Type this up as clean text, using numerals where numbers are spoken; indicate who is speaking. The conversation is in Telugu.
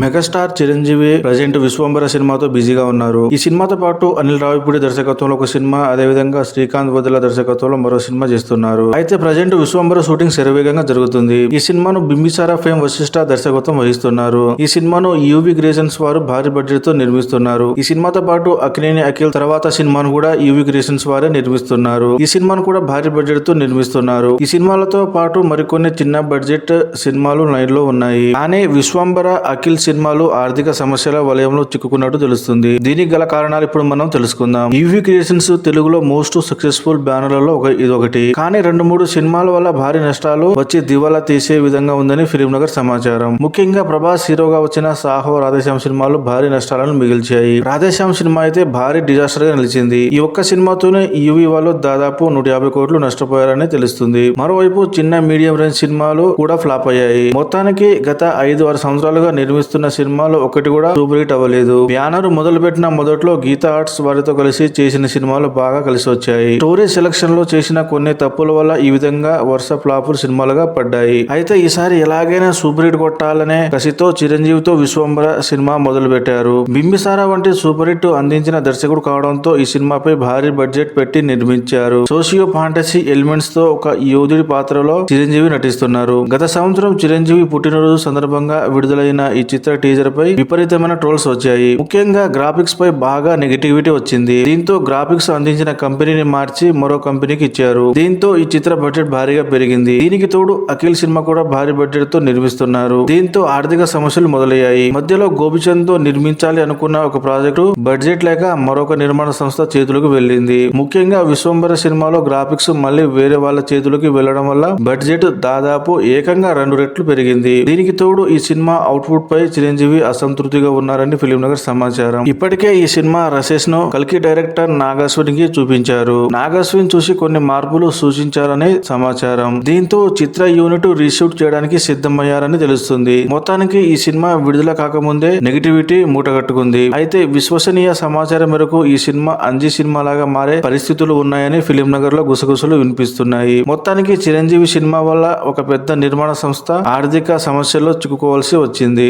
Speaker 1: మెగాస్టార్ చిరంజీవి ప్రజెంట్ విశ్వంబర సినిమాతో బిజీగా ఉన్నారు. ఈ సినిమాతో పాటు అనిల్ రావిపూడి దర్శకత్వంలో ఒక సినిమా, అదేవిధంగా శ్రీకాంత్ వదిల దర్శకత్వంలో మరో సినిమా చేస్తున్నారు. అయితే ప్రజెంట్ విశ్వంబర షూటింగ్ శరవేగంగా జరుగుతుంది. ఈ సినిమాను బింబిసారా ఫేమ్ వశిష్ఠ దర్శకత్వం వహిస్తున్నారు. ఈ సినిమాను యూవీ క్రియేషన్స్ వారు భారీ బడ్జెట్ తో నిర్మిస్తున్నారు. ఈ సినిమాతో పాటు అక్కినేని అఖిల్ తర్వాత సినిమాను కూడా యూవీ క్రియేషన్స్ వారే నిర్మిస్తున్నారు. ఈ సినిమాను కూడా భారీ బడ్జెట్ తో నిర్మిస్తున్నారు. ఈ సినిమాలతో పాటు మరికొన్ని చిన్న బడ్జెట్ సినిమాలు లైన్ లో ఉన్నాయి. కానీ విశ్వంబర అఖిల్ సినిమాలు ఆర్థిక సమస్యల వలయంలో చిక్కుకున్నట్టు తెలుస్తుంది. దీనికి గల కారణాలు ఇప్పుడు మనం తెలుసుకుందాం. యూవీ క్రియేషన్స్ తెలుగులో మోస్ట్ సక్సెస్ఫుల్ బ్యానర్లలో ఇదొకటి. కానీ 2-3 సినిమాల వల్ల భారీ నష్టాలు వచ్చి దివాలా తీసే విధంగా ఉందని ఫిలిం నగర్ సమాచారం. ముఖ్యంగా ప్రభాస్ హీరోగా వచ్చిన సాహో, రాధేశ్యామ్ సినిమాలు భారీ నష్టాలను మిగిల్చాయి. రాధేశ్యామ్ సినిమా అయితే భారీ డిజాస్టర్ గా నిలిచింది. ఈ ఒక్క సినిమాతోనే యూవీ వాళ్ళు దాదాపు 150 కోట్లు నష్టపోయారని తెలుస్తుంది. మరోవైపు చిన్న మీడియం రేంజ్ సినిమాలు కూడా ఫ్లాప్ అయ్యాయి. మొత్తానికి గత 5-6 సంవత్సరాలుగా నిర్మిస్తున్న సినిమాలు ఒకటి కూడా సూపర్ హిట్ అవ్వలేదు. బ్యానర్ మొదలుపెట్టిన మొదట్లో గీతా ఆర్ట్స్ వారితో కలిసి చేసిన సినిమాలు బాగా కలిసి వచ్చాయి. స్టోరీ సెలక్షన్ లో చేసిన కొన్ని తప్పుల వల్ల ఈ విధంగా వరుస ఫ్లాపులు సినిమాలుగా పడ్డాయి. అయితే ఈసారి ఎలాగైనా సూపర్ హిట్ కొట్టాలనే కసితో చిరంజీవితో విశ్వంబర సినిమా మొదలు పెట్టారు. బింబిసారా వంటి సూపర్ హిట్ అందించిన దర్శకుడు కావడంతో ఈ సినిమాపై భారీ బడ్జెట్ పెట్టి నిర్మించారు. సోషియో ఫాంటసీ ఎలిమెంట్స్ తో ఒక యోధుడి పాత్రలో చిరంజీవి నటిస్తున్నారు. గత సంవత్సరం చిరంజీవి పుట్టినరోజు సందర్భంగా విడుదలైన ఈ చిత్ర టీజర్ పై విపరీతమైన ట్రోల్స్ వచ్చాయి. ముఖ్యంగా గ్రాఫిక్స్ పై బాగా నెగటివిటీ వచ్చింది. దీంతో గ్రాఫిక్స్ అందించిన కంపెనీని మార్చి మరో కంపెనీకి ఇచ్చారు. దీంతో ఈ చిత్ర బడ్జెట్ భారీగా పెరిగింది. దీనికి తోడు అఖిల్ సినిమా కూడా భారీ బడ్జెట్ తో నిర్మిస్తున్నారు. దీంతో ఆర్థిక సమస్యలు మొదలయ్యాయి. మధ్యలో గోపిచంద్ తో నిర్మించాలి అనుకున్న ఒక ప్రాజెక్టు బడ్జెట్ లేక మరొక నిర్మాణ సంస్థ చేతులకు వెళ్ళింది. ముఖ్యంగా విశ్వంబర సినిమాలో గ్రాఫిక్స్ మళ్ళీ వేరే వాళ్ళ చేతులకి వెళ్లడం వల్ల బడ్జెట్ దాదాపు ఏకంగా 2 రెట్లు పెరిగింది. దీనికి తోడు ఈ సినిమా అవుట్పుట్ పై చిరంజీవి అసంతృప్తిగా ఉన్నారని ఫిలిం నగర్ సమాచారం. ఇప్పటికే ఈ సినిమా రసెస్ ను కల్కి డైరెక్టర్ నాగశ్విన్ కి చూపించారు. నాగశ్విన్ చూసి కొన్ని మార్పులు సూచించారని సమాచారం. దీంతో చిత్ర యూనిట్ రీషూట్ చేయడానికి సిద్ధమయ్యారని తెలుస్తుంది. మొత్తానికి ఈ సినిమా విడుదల కాకముందే నెగిటివిటీ మూటగట్టుకుంది. అయితే విశ్వసనీయ సమాచారం మేరకు ఈ సినిమా అంజీ సినిమా లాగా మారే పరిస్థితులు ఉన్నాయని ఫిలిం నగర్ లో గుసగుసలు వినిపిస్తున్నాయి. మొత్తానికి చిరంజీవి సినిమా వల్ల ఒక పెద్ద నిర్మాణ సంస్థ ఆర్థిక సమస్యల్లో చిక్కుకోవాల్సి వచ్చింది.